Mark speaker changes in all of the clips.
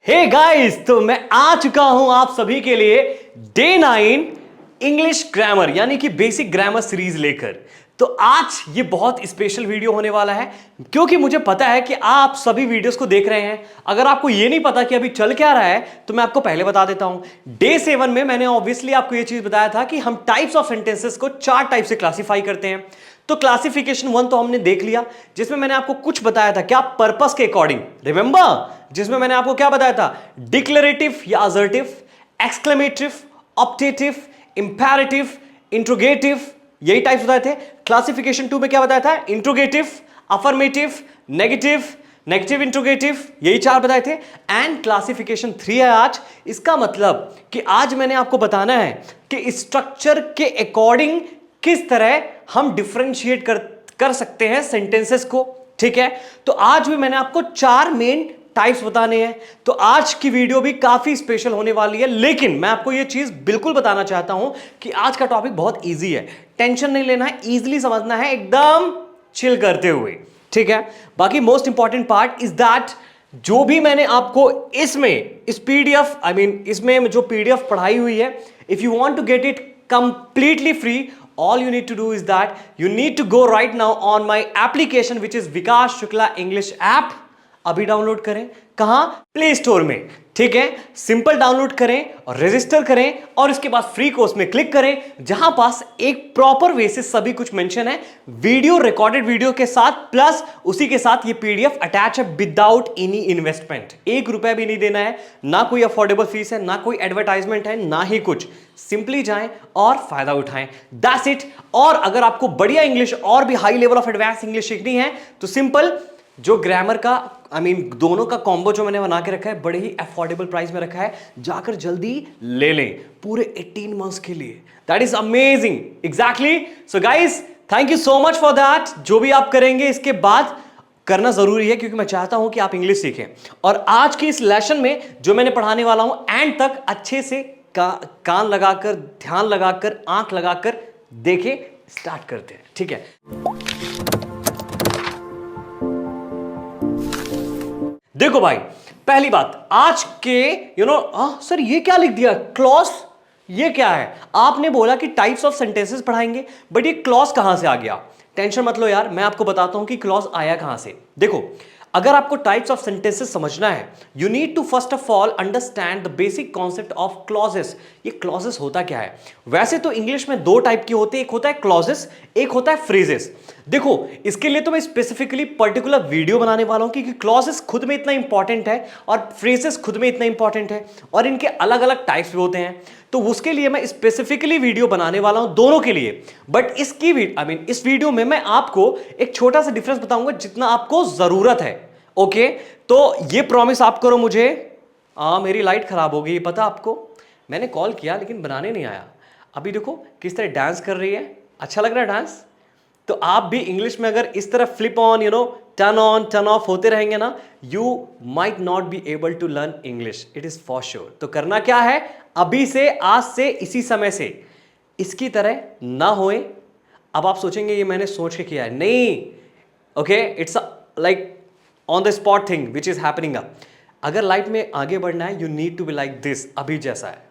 Speaker 1: Hey guys, तो मैं आ चुका हूं आप सभी के लिए डे 9 इंग्लिश ग्रामर यानी कि बेसिक ग्रामर सीरीज लेकर। तो आज ये बहुत स्पेशल वीडियो होने वाला है क्योंकि मुझे पता है कि आप सभी वीडियोस को देख रहे हैं। अगर आपको ये नहीं पता कि अभी चल क्या रहा है तो मैं आपको पहले बता देता हूं। डे 7 में मैंने ऑब्वियसली आपको ये चीज बताया था कि हम टाइप्स ऑफ सेंटेंसेस को 4 टाइप से क्लासिफाई करते हैं। तो क्लासिफिकेशन 1 तो हमने देख लिया, जिसमें मैंने आपको कुछ बताया था क्या, पर्पस के अकॉर्डिंग, रिमेंबर? जिसमें मैंने आपको क्या बताया था, डिक्लेरेटिव या assertive, exclamative, optative, imperative, interrogative, यही टाइप्स बताए थे। क्लासिफिकेशन 2 में क्या बताया था, interrogative, affirmative, negative, negative interrogative, यही 4 बताए थे। एंड क्लासिफिकेशन 3 है आज। इसका मतलब कि आज मैंने आपको बताना है कि स्ट्रक्चर के अकॉर्डिंग किस तरह हम डिफरेंशिएट कर सकते हैं सेंटेंसेस को, ठीक है। तो आज भी मैंने आपको 4 मेन टाइप्स बताने हैं। तो आज की वीडियो भी काफी स्पेशल होने वाली है, लेकिन मैं आपको यह चीज बिल्कुल बताना चाहता हूं कि आज का टॉपिक बहुत इजी है। टेंशन नहीं लेना है, इजीली समझना है, एकदम चिल करते हुए, ठीक है। बाकी most important part is that जो भी मैंने आपको इस पीडीएफ इसमें जो पीडीएफ पढ़ाई हुई है, if you want to get it completely free, all you need to do is that you need to go right now on my application which is Vikash Shukla English app। अभी download करें, कहां, play store में, ठीक है। Simple download करें और register करें और इसके बाद फ्री कोर्स में क्लिक करें, जहां पास एक प्रॉपर वे से सभी कुछ मेंशन है, वीडियो, रिकॉर्डेड वीडियो के साथ, प्लस उसी के साथ ये पीडीएफ अटैच है विदाउट एनी इन्वेस्टमेंट। 1 रुपया भी नहीं देना है, ना कोई अफोर्डेबल फीस है, ना कोई एडवर्टाइजमेंट है, ना ही कुछ। सिंपली जाएं और फायदा उठाएं, दैट्स इट। और अगर आपको बढ़िया इंग्लिश और भी high level of advance English सीखनी है तो सिंपल जो ग्रामर का दोनों का कॉम्बो जो मैंने बना के रखा है, बड़े ही अफोर्डेबल प्राइस में रखा है, जाकर जल्दी ले लें पूरे 18 मंथ्स के लिए। That is amazing, exactly. So guys, thank you so much for that. जो भी आप करेंगे इसके बाद करना जरूरी है, क्योंकि मैं चाहता हूं कि आप इंग्लिश सीखें। और आज की इस लेसन में जो मैंने पढ़ाने वाला हूं, एंड तक अच्छे से कान लगाकर, ध्यान लगाकर, आंख लगाकर देखें। स्टार्ट करते हैं, ठीक है। देखो भाई, पहली बात आज के सर ये क्या लिख दिया, क्लॉज, ये क्या है? आपने बोला कि टाइप्स ऑफ सेंटेंसेस पढ़ाएंगे, बट ये क्लॉज कहां से आ गया? टेंशन मत लो यार, मैं आपको बताता हूं कि क्लॉज आया कहां से। देखो, अगर आपको टाइप्स ऑफ सेंटेंसेस समझना है, you need to first of all understand the basic concept of clauses. ये क्लॉजेस होता क्या है? वैसे तो इंग्लिश में 2 टाइप के होते हैं, एक होता है क्लॉजेस, एक होता है फ्रेजेस। देखो, इसके लिए तो मैं स्पेसिफिकली पर्टिकुलर वीडियो बनाने वाला हूं, क्योंकि क्लॉजेस खुद में इतना इंपॉर्टेंट है और फ्रेजेस खुद में इतना इंपॉर्टेंट है, और इनके अलग अलग टाइप्स भी होते हैं। तो उसके लिए मैं स्पेसिफिकली वीडियो बनाने वाला हूं दोनों के लिए। बट इस वीडियो में मैं आपको एक छोटा सा डिफरेंस बताऊंगा, जितना आपको जरूरत है। ओके, तो ये प्रॉमिस आप करो मुझे। मेरी लाइट खराब हो गई, पता आपको? मैंने कॉल किया लेकिन बनाने नहीं आया। अभी देखो किस तरह डांस कर रही है, अच्छा लग रहा है डांस। तो आप भी इंग्लिश में अगर इस तरह flip on, turn on turn off होते रहेंगे ना, you might not be able to learn English, it is for sure. तो करना क्या है, अभी से, आज से, इसी समय से इसकी तरह ना होए। अब आप सोचेंगे ये मैंने सोच के किया है, नहीं। Okay, it's like on the spot thing which is happening up. अगर लाइफ में आगे बढ़ना है, you need to be like this, अभी जैसा है,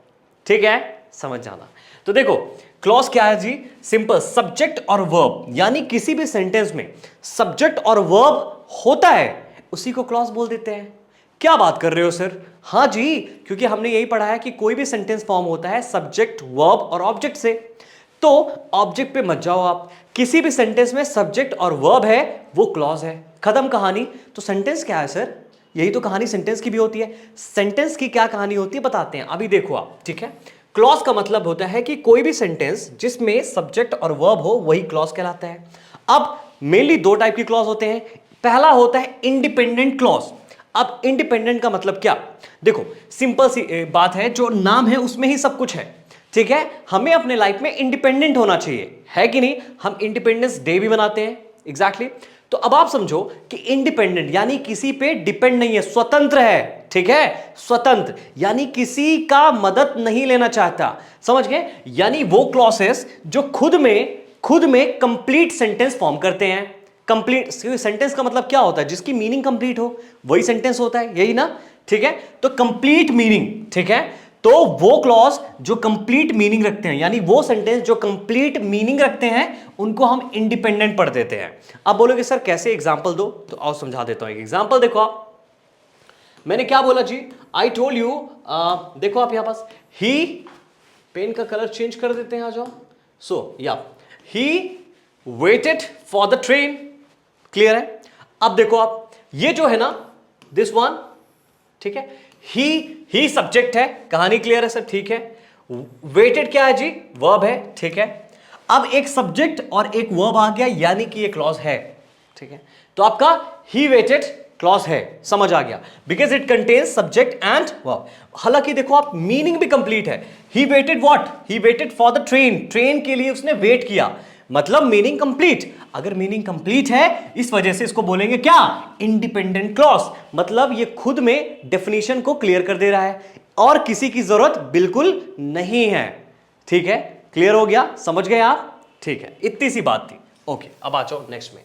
Speaker 1: ठीक है, समझ जाना। तो देखो, क्लॉज क्या है जी? सिंपल, सब्जेक्ट और वर्ब, यानी किसी भी सेंटेंस में सब्जेक्ट और वर्ब होता है, उसी को क्लॉज बोल देते हैं। क्या बात कर रहे हो सर? हाँ जी, क्योंकि हमने यही पढ़ा है कि कोई भी सेंटेंस फॉर्म होता है सब्जेक्ट, वर्ब और ऑब्जेक्ट से। तो ऑब्जेक्ट पे मत जाओ आप, किसी भी सेंटेंस में सब्जेक्ट और वर्ब है, वो क्लॉज है, खत्म कहानी। तो सेंटेंस क्या है सर? यही तो कहानी सेंटेंस की भी होती है। सेंटेंस की क्या कहानी होती है बताते हैं, अभी देखो आप, ठीक है। क्लॉज का मतलब होता है कि कोई भी सेंटेंस जिसमें सब्जेक्ट और वर्ब हो, वही क्लॉज कहलाता है। अब मेनली 2 टाइप के क्लॉज होते हैं। पहला होता है इंडिपेंडेंट क्लॉज। अब इंडिपेंडेंट का मतलब क्या? देखो, सिंपल सी बात है, जो नाम है उसमें ही सब कुछ है, ठीक है। हमें अपने लाइफ में इंडिपेंडेंट होना चाहिए, है कि नहीं? हम इंडिपेंडेंस डे भी मनाते हैं, एग्जैक्टली। तो अब आप समझो कि इंडिपेंडेंट यानी किसी पे डिपेंड नहीं है, स्वतंत्र है, ठीक है। स्वतंत्र यानी किसी का मदद नहीं लेना चाहता, समझ गए? यानी वो क्लॉसेस जो खुद में कंप्लीट सेंटेंस फॉर्म करते हैं। कंप्लीट सेंटेंस का मतलब क्या होता है? जिसकी मीनिंग कंप्लीट हो, वही सेंटेंस होता है, यही ना। ठीक है, तो कंप्लीट मीनिंग, ठीक है, तो वो क्लॉज जो कंप्लीट मीनिंग रखते हैं, यानी वो सेंटेंस जो कंप्लीट मीनिंग रखते हैं, उनको हम इंडिपेंडेंट पढ़ देते हैं। अब बोलोगे सर कैसे, एग्जांपल दो, तो आओ समझा देता हूं। एक एग्जांपल देखो आप, मैंने क्या बोला जी, आई टोल्ड यू, देखो आप यहां पास, ही, पेन का कलर चेंज कर देते हैं, आ जाओ। सो या he waited for the train, clear है। अब देखो आप, ये जो है ना, दिस वन, ठीक है, ही सब्जेक्ट है, कहानी क्लियर है सर, ठीक है। वेटेड क्या है जी, वर्ब है, ठीक है। अब एक सब्जेक्ट और एक वर्ब आ गया, यानी कि ये क्लॉज है, ठीक है। तो आपका ही वेटेड क्लॉज है, समझ आ गया, because it contains subject and verb. हालांकि देखो आप, मीनिंग भी कंप्लीट है। He waited what, he waited for the train, train के लिए उसने वेट किया, मतलब मीनिंग कंप्लीट। अगर मीनिंग कंप्लीट है, इस वजह से इसको बोलेंगे क्या, इंडिपेंडेंट क्लॉज। मतलब ये खुद में डेफिनेशन को क्लियर कर दे रहा है और किसी की जरूरत बिल्कुल नहीं है, ठीक है। क्लियर हो गया, समझ गए आप, ठीक है, इतनी सी बात थी। ओके, अब आ जाओ नेक्स्ट में।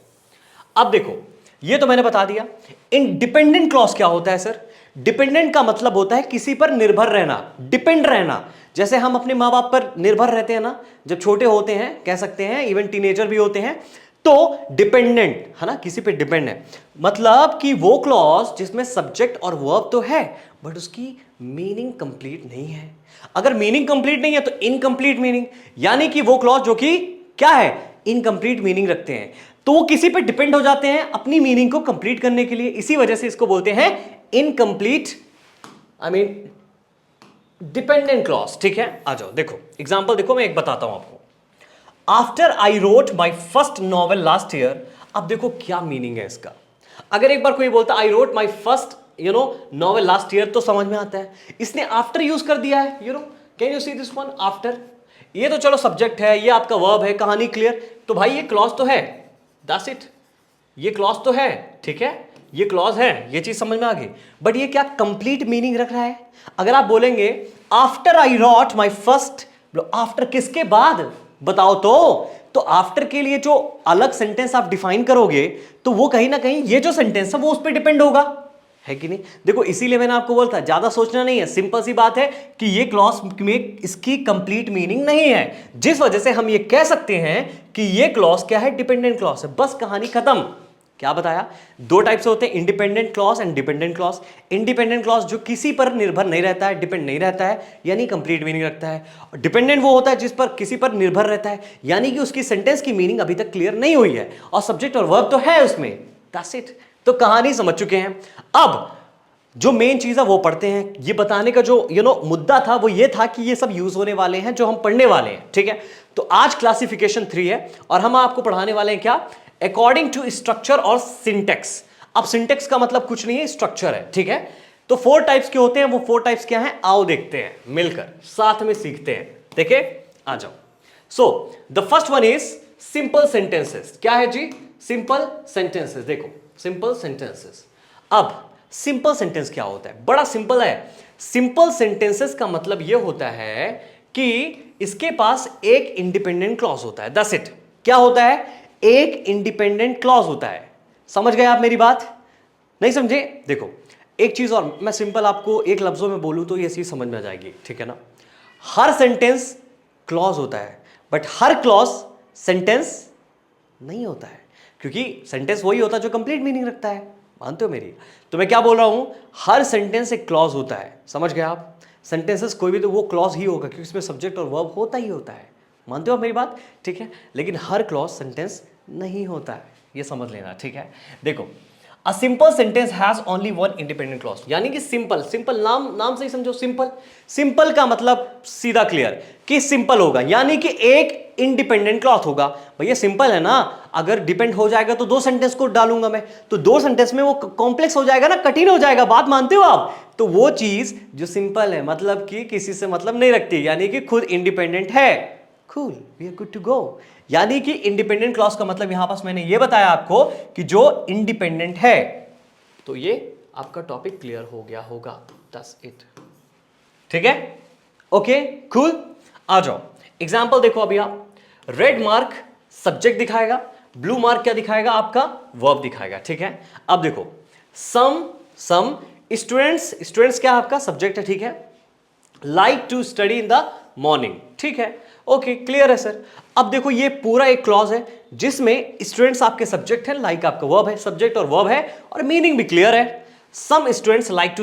Speaker 1: अब देखो, ये तो मैंने बता दिया। इंडिपेंडेंट क्लॉज क्या होता है सर? डिपेंडेंट का मतलब होता है किसी पर निर्भर रहना, डिपेंड रहना। जैसे हम अपने माँ बाप पर निर्भर रहते हैं ना, जब छोटे होते हैं, कह सकते हैं, इवन टीनेजर भी होते हैं, तो डिपेंडेंट है ना, किसी पे डिपेंड है। मतलब कि वो क्लॉज जिसमें सब्जेक्ट और वर्ब तो है, बट उसकी मीनिंग कंप्लीट नहीं है। अगर मीनिंग कंप्लीट नहीं है तो इनकंप्लीट मीनिंग, यानी कि वो क्लॉज जो कि क्या है, इनकंप्लीट मीनिंग रखते हैं, तो वो किसी पे डिपेंड हो जाते हैं अपनी मीनिंग को कंप्लीट करने के लिए। इसी वजह से इसको बोलते हैं incomplete, I mean dependent clause, ठीक है। आ जाओ, देखो एग्जांपल देखो, मैं एक बताता हूं आपको। After I wrote my first novel last year, अब देखो क्या मीनिंग है इसका। अगर एक बार कोई बोलता I wrote my first novel last year, तो समझ में आता है। इसने आफ्टर यूज कर दिया है, can you see this one, after. ये तो चलो सब्जेक्ट है, ये आपका वर्ब है, कहानी क्लियर। तो भाई ये क्लॉज तो है, दैट्स इट, ये क्लॉज तो है, ठीक है, ये क्लॉज है, ये चीज समझ में आ गई। बट ये क्या कंप्लीट मीनिंग रख रहा है? अगर आप बोलेंगे after I wrote my first, after किसके बाद बताओ, तो आफ्टर के लिए जो अलग सेंटेंस आप डिफाइन करोगे, तो वो कहीं ना कहीं ये जो सेंटेंस है वो उस पर डिपेंड होगा, है कि नहीं। देखो इसीलिए मैंने आपको बोला था, ज्यादा सोचना नहीं है, सिंपल सी बात है कि ये क्लॉज में इसकी कंप्लीट मीनिंग नहीं है, जिस वजह से हम ये कह सकते हैं कि ये क्लॉज क्या है, डिपेंडेंट क्लॉज है। बस कहानी खत्म। क्या बताया? दो टाइप से होते हैं, independent clause and dependent clause. Independent clause जो किसी पर निर्भर नहीं रहता है, डिपेंड नहीं रहता है, यानी कंप्लीट मीनिंग रखता है। और डिपेंडेंट वो होता है जिस पर किसी पर निर्भर रहता है, यानी कि उसकी सेंटेंस की मीनिंग अभी तक क्लियर नहीं हुई है, और सब्जेक्ट और वर्ब तो है उसमें, दैट्स इट। तो कहानी समझ चुके हैं। अब जो मेन चीज है वो पढ़ते हैं। ये बताने का जो मुद्दा था वो ये था कि ये सब यूज होने वाले हैं जो हम पढ़ने वाले हैं, ठीक है। तो आज क्लासिफिकेशन 3 है और हम आपको पढ़ाने वाले हैं क्या, अकॉर्डिंग टू स्ट्रक्चर और सिंटेक्स। अब सिंटेक्स का मतलब कुछ नहीं है, स्ट्रक्चर है, ठीक है। तो 4 टाइप्स के होते हैं, वो 4 टाइप्स क्या हैं, आओ देखते हैं, मिलकर साथ में सीखते हैं, देखिए, आ जाओ। So the first one is simple sentences. क्या है जी, सिंपल सेंटेंसेस। देखो सिंपल सेंटेंसेस। अब सिंपल सेंटेंस क्या होता है, बड़ा सिंपल है। सिंपल सेंटेंसेस का मतलब यह होता है कि इसके पास एक इंडिपेंडेंट क्लॉज होता है, दैट्स इट। क्या होता है, एक इंडिपेंडेंट क्लॉज होता है। समझ गए आप मेरी बात? नहीं समझे? देखो एक चीज और, मैं सिंपल आपको एक लफ्जों में बोलूं तो ये चीज समझ में आ जाएगी, ठीक है ना। हर सेंटेंस क्लॉज होता है, बट हर क्लॉज सेंटेंस नहीं होता है, क्योंकि सेंटेंस वही होता है जो कंप्लीट मीनिंग रखता है। मानते हो मेरी? तो मैं क्या बोल रहा हूं, हर सेंटेंस एक क्लॉज होता है, समझ गए आप। सेंटेंसेस कोई भी तो वो क्लॉज ही होगा, क्योंकि इसमें सब्जेक्ट और वर्ब होता ही होता है। मानते हो मेरी बात? ठीक है। लेकिन हर क्लॉज सेंटेंस नहीं होता है, ये समझ लेना, ठीक है। देखो, a simple sentence has only one independent clause, यानी कि सिंपल, सिंपल नाम से ही समझो। सिंपल, सिंपल का मतलब सीधा क्लियर कि सिंपल होगा, यानी कि एक इंडिपेंडेंट क्लॉज होगा। भैया सिंपल है ना, अगर डिपेंड हो जाएगा तो 2 सेंटेंस को डालूंगा मैं, तो 2 सेंटेंस में वो कॉम्प्लेक्स हो जाएगा ना, कठिन हो जाएगा। बात मानते हो आप? तो वो चीज जो सिंपल है, मतलब कि किसी से मतलब नहीं रखती, यानी कि खुद इंडिपेंडेंट है, cool, we are good to go. यानी कि इंडिपेंडेंट क्लॉज का मतलब यहां पास मैंने ये बताया आपको कि जो इंडिपेंडेंट है। तो ये आपका टॉपिक क्लियर हो गया होगा, दैट्स इट, ठीक है। ओके कूल, आ जाओ एग्जांपल देखो। अभी आप, रेड मार्क सब्जेक्ट दिखाएगा, ब्लू मार्क क्या दिखाएगा, आपका वर्ब दिखाएगा, ठीक है। अब देखो, सम स्टूडेंट्स, स्टूडेंट्स क्या आपका सब्जेक्ट है, ठीक है। Like to study in the morning, ठीक है, ओके, क्लियर है सर। अब देखो ये पूरा एक क्लॉज है जिसमें स्टूडेंट्स आपके सब्जेक्ट है, लाइक आपका वर्ब है, सब्जेक्ट और वर्ब है, और मीनिंग भी क्लियर है। Some students like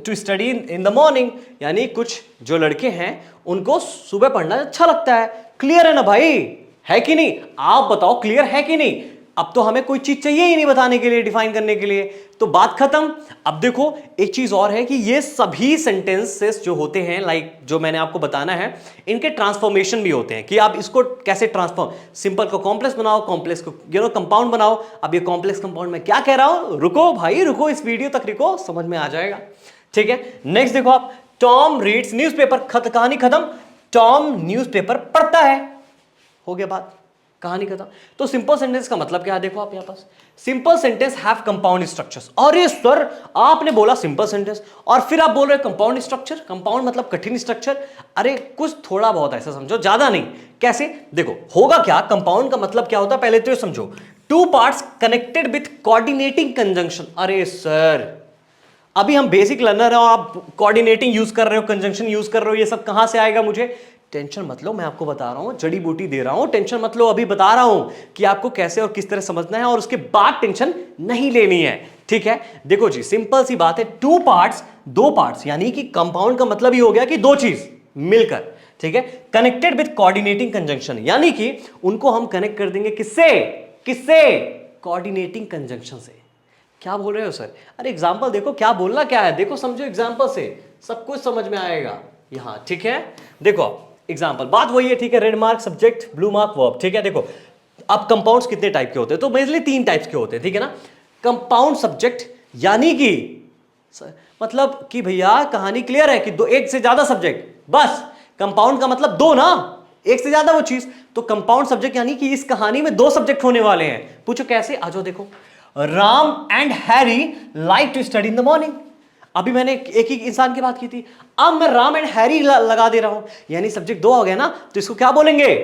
Speaker 1: to study in the morning, यानी कुछ जो लड़के हैं उनको सुबह पढ़ना अच्छा लगता है। क्लियर है ना भाई, है कि नहीं? आप बताओ क्लियर है कि नहीं? अब तो हमें कोई चीज चाहिए ही नहीं बताने के लिए, डिफाइन करने के लिए, तो बात खत्म। अब देखो एक चीज और है कि ये सभी सेंटेंसेस जो होते हैं, लाइक जो मैंने आपको बताना है, इनके ट्रांसफॉर्मेशन भी होते हैं कि आप इसको कैसे ट्रांसफॉर्म, सिंपल को कॉम्प्लेक्स बनाओ, कॉम्प्लेक्स को कंपाउंड बनाओ। अब ये कॉम्प्लेक्स कंपाउंड में क्या कह रहा हूं, रुको भाई रुको, इस वीडियो तक रुको, समझ में आ जाएगा, ठीक है। नेक्स्ट देखो आप, टॉम रीड्स न्यूज़पेपर, कहानी खत्म। टॉम न्यूज़पेपर पढ़ता है, हो गया बात, कहानी खत्म। तो सिंपल सेंटेंस का मतलब क्या है, देखो आप यहां पास, simple sentence have compound structures. अरे सर आपने बोला सिंपल सेंटेंस और फिर आप बोल रहे हो कंपाउंड स्ट्रक्चर, कंपाउंड मतलब कठिन स्ट्रक्चर। अरे कुछ थोड़ा बहुत ऐसा समझो, ज्यादा नहीं। कैसे, देखो होगा क्या, कंपाउंड का मतलब क्या होता है पहले तो ये समझो, two parts connected with coordinating conjunction. अरे सर अभी हम बेसिक लर्नर हैं और आप कोऑर्डिनेटिंग यूज कर रहे हो, कंजंक्शन यूज कर रहे हो, ये सब कहां से आएगा? मुझे टेंशन मत लो, मैं आपको बता रहा हूं, जड़ी बूटी दे रहा हूं, टेंशन मत लो, अभी बता रहा हूं कि आपको कैसे और किस तरह समझना है, और उसके बाद टेंशन नहीं लेनी है, ठीक है। देखो जी सिंपल सी बात है, टू पार्ट्स, दो पार्ट्स, यानी कि कंपाउंड का मतलब ही हो गया कि दो चीज मिलकर, ठीक है, कनेक्टेड विथ कोऑर्डिनेटिंग कंजंक्शन, यानी कि उनको हम कनेक्ट कर देंगे किससे, किससे, कोऑर्डिनेटिंग कंजंक्शन से। क्या बोल रहे हो सर? अरे एग्जाम्पल देखो, क्या बोलना क्या है, देखो समझो, एग्जाम्पल से सब कुछ समझ में आएगा यहां, ठीक है। देखो एग्जाम्पल, बात वही है, ठीक है, red mark subject, blue mark verb, ठीक है। देखो अब कंपाउंड्स कितने टाइप के होते हैं, तो मेनली 3 टाइप्स के होते हैं, ठीक है ना। कंपाउंड सब्जेक्ट यानी कि मतलब कि भैया कहानी क्लियर है कि दो, एक से ज्यादा सब्जेक्ट, बस कंपाउंड का मतलब दो ना, एक से ज्यादा वो चीज, तो कंपाउंड सब्जेक्ट यानी कि इस कहानी में 2 सब्जेक्ट होने वाले हैं। पूछो कैसे, आ जाओ देखो, Ram and Harry like to study in the morning. अभी मैंने एक ही इंसान की बात की थी, अब मैं राम एंड हैरी लगा दे रहा हूं, यानी सब्जेक्ट 2 हो गया ना, तो इसको क्या बोलेंगे,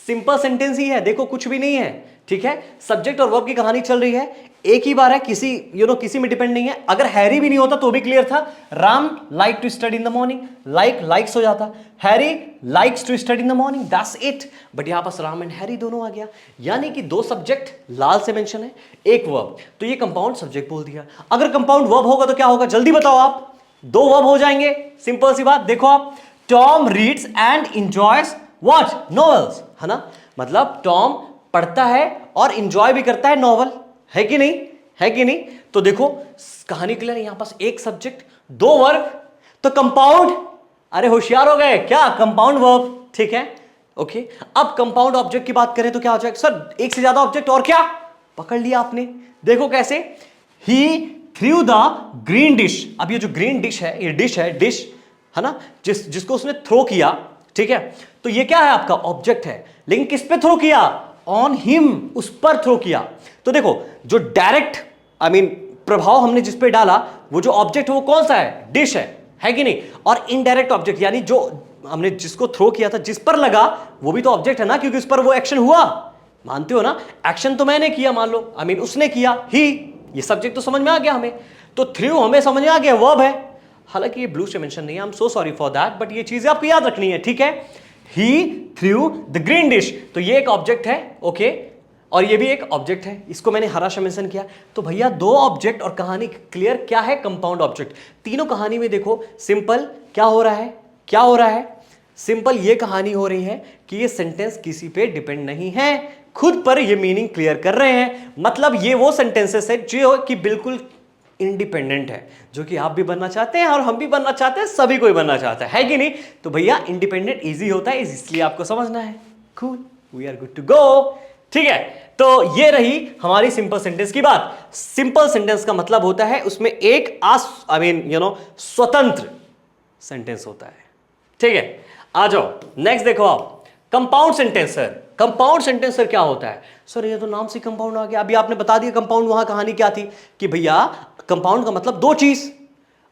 Speaker 1: सिंपल सेंटेंस ही है, देखो कुछ भी नहीं है, ठीक है। सब्जेक्ट और वर्ब की कहानी चल रही है, एक ही बार है, किसी किसी में डिपेंड नहीं है। अगर हैरी भी नहीं होता तो भी क्लियर था, Ram like to study in the morning, likes हो जाता, Harry likes to study in the morning, that's it. But यहां पास राम एंड हैरी दोनों आ गया, यानी कि 2 सब्जेक्ट लाल से मेंशन है, एक वर्ब, तो ये कंपाउंड सब्जेक्ट बोल दिया। अगर कंपाउंड वर्ब होगा तो क्या होगा, जल्दी बताओ आप, 2 वर्ब हो जाएंगे, सिंपल सी बात। देखो आप, Tom reads and enjoys what, novels, है ना, मतलब टॉम पढ़ता है और इंजॉय भी करता है नॉवल, है कि नहीं, है कि नहीं। तो देखो कहानी क्लियर है, यहां पास एक सब्जेक्ट 2 वर्ब, तो कंपाउंड, अरे होशियार हो गए क्या, कंपाउंड वर्ब, ठीक है, ओके। अब कंपाउंड ऑब्जेक्ट की बात करें तो क्या हो जाएगा सर, एक से ज्यादा ऑब्जेक्ट, और क्या पकड़ लिया आपने, देखो कैसे, ही थ्रू द ग्रीन डिश। अब ये जो ग्रीन डिश है, ये डिश है ना, जिसको उसने थ्रो किया, ठीक है, तो ये क्या है, आपका ऑब्जेक्ट है, लेकिन किस पे थ्रो किया, ऑन हिम, उस पर थ्रो किया। तो देखो जो डायरेक्ट प्रभाव हमने जिस पे डाला, वो जो ऑब्जेक्ट है वो कौन सा है, डिश है कि नहीं। और इनडायरेक्ट ऑब्जेक्ट यानी जो हमने जिसको थ्रो किया था, जिस पर लगा, वो भी तो ऑब्जेक्ट है ना, क्योंकि उस पर वो एक्शन हुआ, मानते हो ना, एक्शन तो मैंने किया, मान लो उसने किया, ही, ये सब्जेक्ट तो समझ में आ गया हमें, तो थ्रू हमें समझ में आ गया, वर्ब है। हालांकि ये ब्लू से मेंशन नहीं है, I am so sorry for that, but ये चीजें आपको याद रखनी है, ठीक है। ही थ्रू द ग्रीन डिश, तो ये एक ऑब्जेक्ट है, ओके, और ये भी एक ऑब्जेक्ट है, इसको मैंने हरा से मेंशन किया। तो भैया 2 ऑब्जेक्ट और कहानी क्लियर, क्या है, कंपाउंड ऑब्जेक्ट। तीनों कहानी में देखो सिंपल क्या हो रहा है, क्या हो रहा है, सिंपल ये कहानी हो रही है कि ये सेंटेंस किसी पे डिपेंड नहीं है, खुद पर ये मीनिंग क्लियर कर रहे हैं। मतलब ये वो सेंटेंसेस है जो कि बिल्कुल इंडिपेंडेंट है, जो कि आप भी बनना चाहते हैं और हम भी बनना चाहते हैं, सभी कोई बनना चाहता है कि नहीं। तो भैया इंडिपेंडेंट इजी होता है, इसलिए आपको समझना है, cool, we are good to go, ठीक है। तो ये रही हमारी सिंपल सेंटेंस की बात। सिंपल सेंटेंस का मतलब होता है उसमें एक स्वतंत्र सेंटेंस होता है, ठीक है। आ जाओ नेक्स्ट देखो आप, compound sentence. Sir compound sentence sir क्या होता है, सर ये तो नाम से कंपाउंड आ गया, अभी आपने बता दिया कंपाउंड, वहां कहानी क्या थी कि भैया कंपाउंड का मतलब 2 चीज,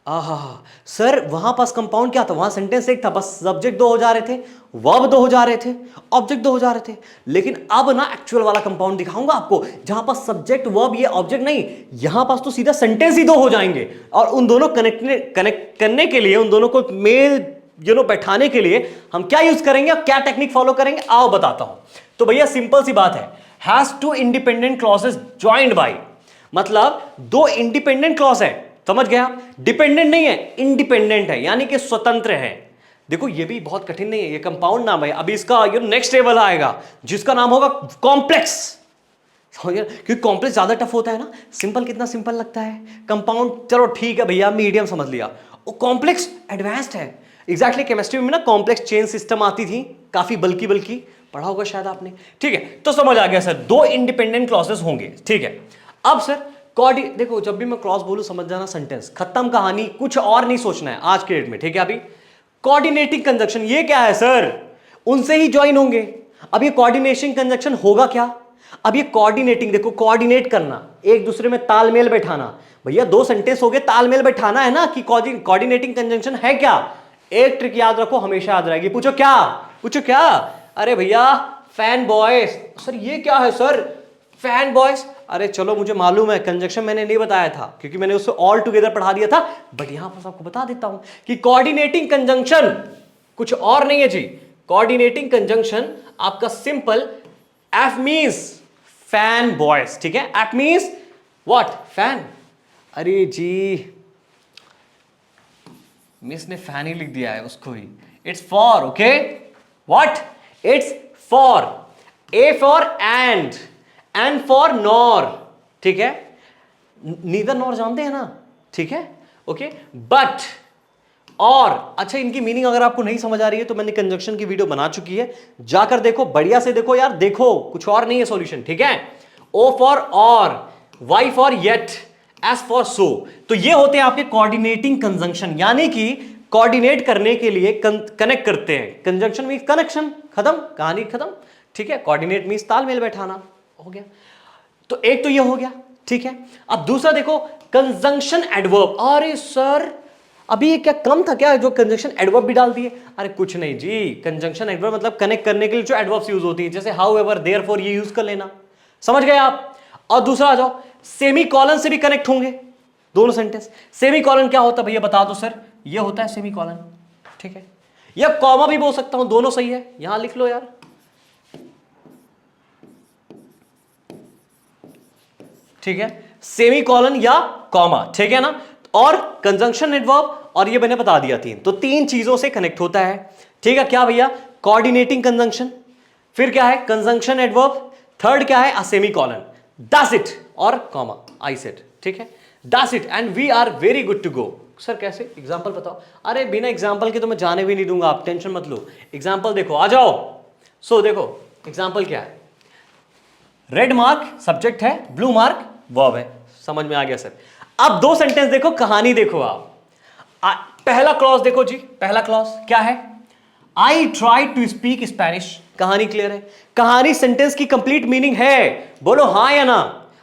Speaker 1: आहा, सर वहां पास कंपाउंड क्या था, वहां सेंटेंस एक था, बस सब्जेक्ट दो हो जा रहे थे, वर्ब दो हो जा रहे थे, ऑब्जेक्ट दो हो जा रहे थे। लेकिन अब ना एक्चुअल वाला कंपाउंड दिखाऊंगा आपको, जहां पास सब्जेक्ट वर्ब ये ऑब्जेक्ट नहीं, यहां पास तो सीधा सेंटेंस ही दो हो जाएंगे। और उन दोनों कनेक्ट करने के लिए, उन दोनों को मेल बैठाने के लिए हम क्या यूज करेंगे और क्या टेक्निक फॉलो करेंगे, आओ बताता हूं। तो भैया सिंपल सी बात है, has two independent clauses joined by, मतलब दो इंडिपेंडेंट क्लॉज है, समझ गया। डिपेंडेंट नहीं है, इंडिपेंडेंट है, यानी कि स्वतंत्र है। देखो ये भी बहुत कठिन नहीं है, ये कंपाउंड नाम है। अभी इसका नेक्स्ट लेवल आएगा जिसका नाम होगा कॉम्प्लेक्स, क्योंकि कॉम्प्लेक्स ज्यादा टफ होता है ना। सिंपल कितना सिंपल लगता है, कंपाउंड चलो ठीक है भैया, मीडियम समझ लिया, वो कॉम्प्लेक्स एडवांस्ड है। एग्जैक्टली केमिस्ट्री में ना कॉम्प्लेक्स चेन सिस्टम आती थी, काफी बल्कि बल्कि पढ़ा होगा शायद आपने। ठीक है, तो समझ आ गया सर, दो इंडिपेंडेंट क्लॉसेस होंगे। ठीक है, अब सर देखो जब भी मैं क्लॉज बोलूं समझ जाना, सेंटेंस खत्म कहानी, कुछ और नहीं सोचना है आज के डेट में। ठीक है, अभी कोऑर्डिनेटिंग कंजंक्शन ये क्या है सर, उनसे ही ज्वाइन होंगे। अब ये कोऑर्डिनेशन कंजंक्शन होगा क्या, अब ये कोऑर्डिनेटिंग, देखो कोऑर्डिनेट करना, एक दूसरे में तालमेल बैठाना। भैया दो सेंटेंस हो गए, तालमेल बैठाना है ना, कि कोऑर्डिनेटिंग कंजंक्शन है क्या। एक ट्रिक याद रखो, हमेशा याद रहेगी। पूछो क्या, पूछो क्या, अरे भैया फैन बॉयज। सर ये क्या है सर, फैन बॉयज, अरे चलो मुझे मालूम है, कंजंक्शन मैंने नहीं बताया था क्योंकि मैंने उससे ऑल टुगेदर पढ़ा दिया था, बट यहां पर आपको बता देता हूं कि कोऑर्डिनेटिंग कंजंक्शन कुछ और नहीं है जी। कोऑर्डिनेटिंग कंजंक्शन आपका simple F means fan boys. ठीक है, एफ मींस व्हाट, फैन। अरे जी मिस ने फैन ही लिख दिया है उसको ही, it's for, okay, what, it's for, A for and for nor. ठीक है, नीदर नॉर जानते हैं ना, ठीक है, ओके, बट और। अच्छा, इनकी मीनिंग अगर आपको नहीं समझ आ रही है तो मैंने कंजंक्शन की वीडियो बना चुकी है, जाकर देखो, बढ़िया से देखो यार, देखो कुछ और नहीं है सॉल्यूशन। ठीक है, O for or, Y for yet, S for so. तो ये होते हैं आपके कोऑर्डिनेटिंग कंजंक्शन, यानी कि कोऑर्डिनेट करने के लिए कनेक्ट करते हैं। कंजंक्शन मींस कनेक्शन, खत्म कहानी खत्म। ठीक है, कोऑर्डिनेट मींस तालमेल बैठाना, हो गया। तो एक तो ये हो गया। ठीक है, अब दूसरा देखो, कंजंक्शन एडवर्ब। अरे सर अभी ये क्या कम था क्या जो कंजंक्शन एडवर्ब भी डाल दिए। अरे कुछ नहीं जी, कंजंक्शन एडवर्ब मतलब कनेक्ट करने के लिए जो एडवर्ब्स यूज होती है, जैसे हाउ एवर, देयरफॉर, ये यूज कर लेना, समझ गए आप। और दूसरा आ जाओ, सेमी कॉलन से भी कनेक्ट होंगे दोनों सेंटेंस। सेमी कॉलन क्या होता है भैया बता दो सर, ये होता है सेमी कॉलन। ठीक है, या कॉमा भी बोल सकता हूं, दोनों सही है, यहां लिख लो यार। ठीक है, सेमी कॉलन या कॉमा, ठीक है ना। और कंजंक्शन एडवर्ब, और ये मैंने बता दिया तीन, तो तीन चीजों से कनेक्ट होता है। ठीक है, क्या भैया, कोऑर्डिनेटिंग कंजंक्शन, फिर क्या है कंजंक्शन एडवर्ब, थर्ड क्या है सेमी कॉलन, दैट्स इट, और कॉमा, आई सेड। ठीक है, that's it, and we are very good to go. Sir कैसे, एग्जांपल बताओ। अरे बिना एग्जांपल के तो मैं जाने भी नहीं दूंगा, आप टेंशन मत लो। एग्जांपल देखो, आ जाओ। सो देखो एग्जांपल क्या है, रेड मार्क सब्जेक्ट है, ब्लू मार्क वर्ब है, समझ में आ गया सर। अब दो सेंटेंस देखो, कहानी देखो आप। पहला क्लॉज देखो जी, पहला क्लॉज क्या है, I try to speak Spanish. कहानी क्लियर है, कहानी सेंटेंस की कंप्लीट मीनिंग है, बोलो हाँ या ना,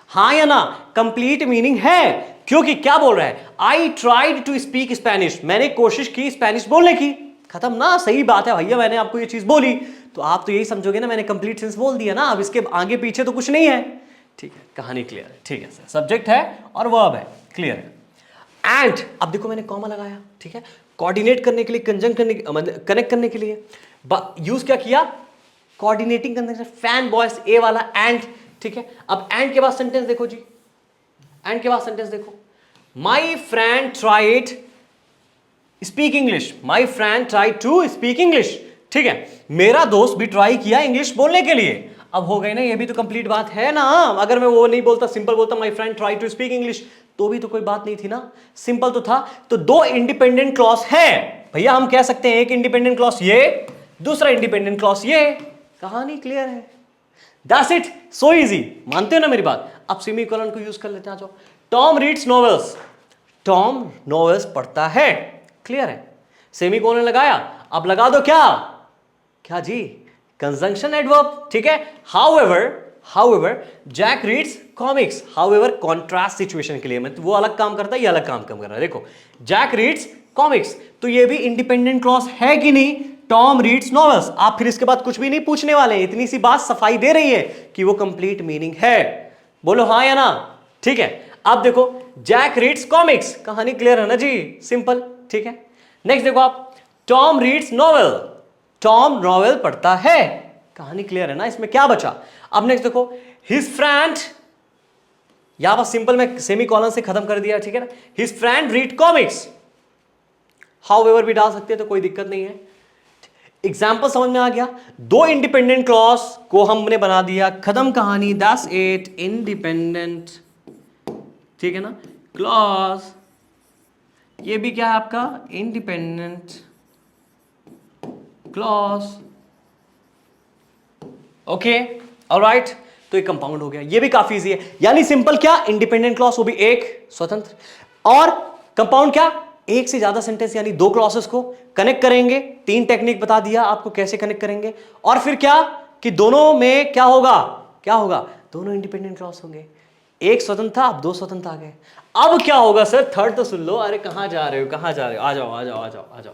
Speaker 1: हाँ या ना, कंप्लीट मीनिंग है। क्योंकि क्या बोल रहा है, I tried to speak Spanish, मैंने कोशिश की स्पेनिश बोलने की, खत्म ना, सही बात है भैया, मैंने आपको ये चीज बोली, तो आप तो यही समझोगे ना मैंने कंप्लीट सेंस बोल दिया ना, अब इसके आगे पीछे तो कुछ नहीं है। ठीक है, कहानी क्लियर है। ठीक है सर, सब्जेक्ट है और वर्ब है, क्लियर है। एंड अब देखो मैंने कॉमा लगाया, ठीक है, कोऑर्डिनेट करने के लिए, कंजंक्ट करने, मतलब कनेक्ट करने के लिए यूज क्या किया, कोऑर्डिनेटिंग कंजंक्शन, फैन बॉयज, ए वाला एंड। ठीक है, अब एंड के बाद सेंटेंस देखो जी, एंड के बाद सेंटेंस देखो, my friend tried speak English, my friend try to speak English. ठीक है, मेरा दोस्त भी ट्राई किया इंग्लिश बोलने के लिए। अब हो गई ना, ये भी तो कंप्लीट बात है ना। अगर मैं वो नहीं बोलता, सिंपल बोलता my friend try to speak English, तो भी तो कोई बात नहीं थी ना, सिंपल तो था। तो दो इंडिपेंडेंट क्लॉज है भैया, हम कह सकते हैं एक इंडिपेंडेंट क्लॉज ये, दूसरा इंडिपेंडेंट क्लॉज ये, कहानी क्लियर है। दैट्स इट, सो इजी, मानते हो ना मेरी बात। अब सेमीकोलन को यूज कर लेते हैं, आ जाओ। Tom reads novels, Tom novels पढ़ता है, क्लियर है, सेमीकोलन लगाया, अब लगा दो क्या, क्या जी, कंजंक्शन एडवर्ब। ठीक है, however, however Jack reads comics, however contrast situation के लिए, मतलब वो अलग काम करता है, ये अलग काम कर रहा है। देखो जैक रीड्स कॉमिक्स, तो ये भी इंडिपेंडेंट क्लॉज है कि नहीं? टॉम रीड्स नॉवेल्स, आप फिर इसके बाद कुछ भी नहीं पूछने वाले, इतनी सी बात सफाई दे रही है कि वो कंप्लीट मीनिंग है। बोलो हाँ या ना? ठीक है। अब देखो जैक रीड्स कॉमिक्स, कहानी क्लियर है ना जी, सिंपल। ठीक है, नेक्स्ट देखो आप, Tom reads novel, Tom novel पढ़ता है, कहानी क्लियर है ना, इसमें क्या बचा? अब नेक्स्ट देखो हिज फ्रेंड, यहां पर सिंपल में सेमी कॉलन से खत्म कर दिया, ठीक है ना। His friend read comics, however भी डाल सकते हैं तो कोई दिक्कत नहीं है। एग्जाम्पल समझ में आ गया? दो इंडिपेंडेंट क्लॉज को हमने बना दिया, खत्म कहानी, दैट्स इट, इंडिपेंडेंट, ठीक है ना। क्लॉज, ये भी क्या है आपका? Independent clause, okay, alright. तो ये कंपाउंड हो गया, ये भी काफी इजी है। यानी सिंपल क्या? इंडिपेंडेंट क्लॉज, वो भी एक स्वतंत्र, और कंपाउंड क्या? एक से ज्यादा सेंटेंस, यानी दो क्लॉसेस को कनेक्ट करेंगे। तीन टेक्निक बता दिया आपको कैसे कनेक्ट करेंगे, और फिर क्या कि दोनों में क्या होगा? क्या होगा? दोनों इंडिपेंडेंट क्लॉज होंगे, एक स्वतंत्र था, अब दो स्वतंत्र आ गए। अब क्या होगा सर? थर्ड तो सुन लो। अरे कहां जा रहे हो, कहां जा रहे हो? आ जाओ आ जाओ आ जाओ आ जाओ।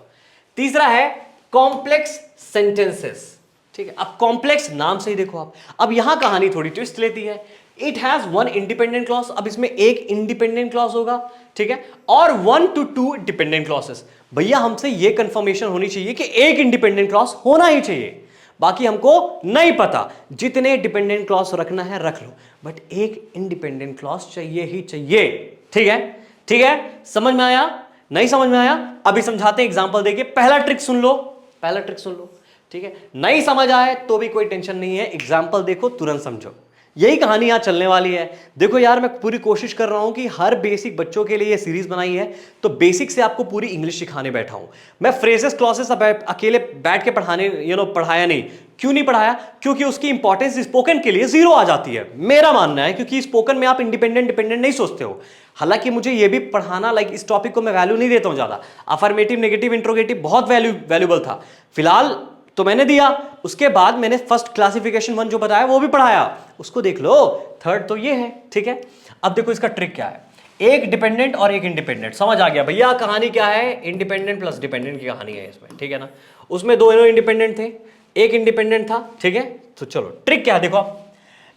Speaker 1: तीसरा है कॉम्प्लेक्स सेंटेंसेस, ठीक है। अब कॉम्प्लेक्स नाम से ही देखो आप, अब यहां कहानी थोड़ी ट्विस्ट लेती है। It has one independent clause, अब इसमें एक इंडिपेंडेंट क्लॉज होगा, ठीक है, और 1 to 2 डिपेंडेंट क्लॉसेस। भैया हमसे ये कंफर्मेशन होनी चाहिए कि एक इंडिपेंडेंट क्लॉज होना ही चाहिए, बाकी हमको नहीं पता, जितने डिपेंडेंट क्लॉज रखना है रख लो, बट एक इंडिपेंडेंट क्लॉज चाहिए ही चाहिए, ठीक है। ठीक है, समझ में आया? नहीं समझ में आया? अभी समझाते हैं एग्जांपल देके। पहला ट्रिक सुन लो, पहला ट्रिक सुन लो, ठीक है। नहीं समझ आए तो भी कोई टेंशन नहीं है, एग्जांपल देखो तुरंत समझो। यही कहानी यहां चलने वाली है। देखो यार, मैं पूरी कोशिश कर रहा हूं कि हर बेसिक बच्चों के लिए ये सीरीज बनाई है, तो बेसिक से आपको पूरी इंग्लिश सिखाने बैठा हूं मैं। फ्रेजेस क्लॉसेस अकेले बैठ के पढ़ाने पढ़ाया नहीं। क्यों नहीं पढ़ाया? क्योंकि उसकी इंपॉर्टेंस स्पोकन के लिए जीरो आ जाती है, मेरा मानना है, क्योंकि स्पोकन में आप इंडिपेंडेंट डिपेंडेंट नहीं सोचते हो। हालांकि मुझे ये भी पढ़ाना, लाइक इस टॉपिक को मैं वैल्यू नहीं देता हूं ज्यादा। अफर्मेटिव, नेगेटिव, इंट्रोगेटिव बहुत वैल्यूबल था, फिलहाल तो मैंने दिया। उसके बाद मैंने फर्स्ट क्लासिफिकेशन 1 जो बताया वो भी पढ़ाया, उसको देख लो। थर्ड तो ये है, ठीक है। अब देखो इसका ट्रिक क्या है, एक डिपेंडेंट और एक इंडिपेंडेंट। समझ आ गया भैया कहानी क्या है? इंडिपेंडेंट प्लस डिपेंडेंट की कहानी है इसमें, ठीक है ना। उसमें दोनों इंडिपेंडेंट थे, एक इंडिपेंडेंट था, ठीक है। तो चलो ट्रिक क्या है देखो आप,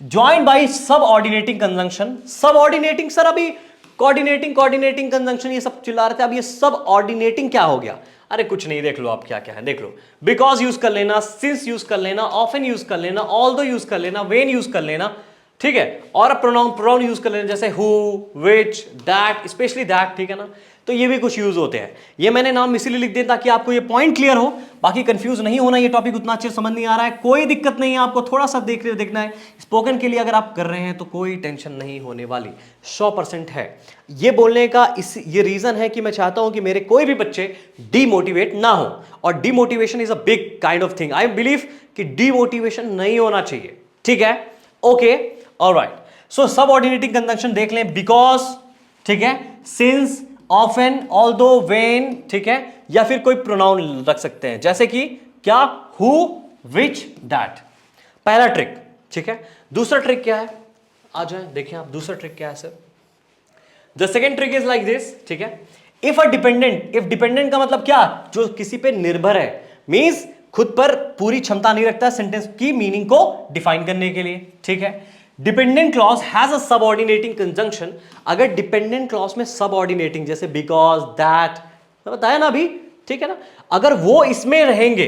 Speaker 1: ज्वाइंट बाई सब ऑर्डिनेटिंग कंजंक्शन। सब ऑर्डिनेटिंग सर, अभी कोऑर्डिनेटिंग कंजंक्शन ये सब चिल्ला रहे थे, अब ये सब ऑर्डिनेटिंग क्या हो गया? अरे कुछ नहीं, देख लो आप क्या क्या है, देख लो। बिकॉज यूज कर लेना, सिंस यूज कर लेना, ऑफन यूज कर लेना, ऑल्दो यूज कर लेना, व्हेन यूज कर लेना, ठीक है, और प्रोनाउन यूज कर लेना, जैसे who, which, that, specially that, ठीक है ना। तो ये भी कुछ यूज होते हैं। ये मैंने नाम इसीलिए लिख दिया ताकि आपको ये पॉइंट क्लियर हो, बाकी कंफ्यूज नहीं होना। ये टॉपिक उतना अच्छे समझ नहीं आ रहा है, कोई दिक्कत नहीं है, आपको थोड़ा सा देखना है। स्पोकन के लिए अगर आप कर रहे हैं तो कोई टेंशन नहीं होने वाली, 100% है। ये बोलने का ये रीजन है कि मैं चाहता हूं कि मेरे कोई भी बच्चे डीमोटिवेट ना हो, और demotivation is a big kind of thing. I believe कि डीमोटिवेशन नहीं होना चाहिए, ठीक है। Okay, alright. So subordinating conjunction देख लें, बिकॉज, ठीक है, सिंस, ऑफन, ऑल्दो, व्हेन, ठीक है, या फिर कोई प्रोनाउन रख सकते हैं, जैसे कि क्या, हु, विच, दैट। पहला ट्रिक, ठीक है। दूसरा ट्रिक क्या है? आ जाए देखें आप, दूसरा ट्रिक क्या है sir? The second trick is like this, ठीक है। इफ डिपेंडेंट का मतलब क्या? जो किसी पे निर्भर है, मींस खुद पर पूरी क्षमता नहीं रखता सेंटेंस की मीनिंग को डिफाइन करने के लिए, ठीक है। Dependent clause has a subordinating conjunction. अगर डिपेंडेंट क्लॉज में सबऑर्डिनेटिंग, जैसे बिकॉज, दैट, बताया ना अभी, ठीक है ना, अगर वो इसमें रहेंगे,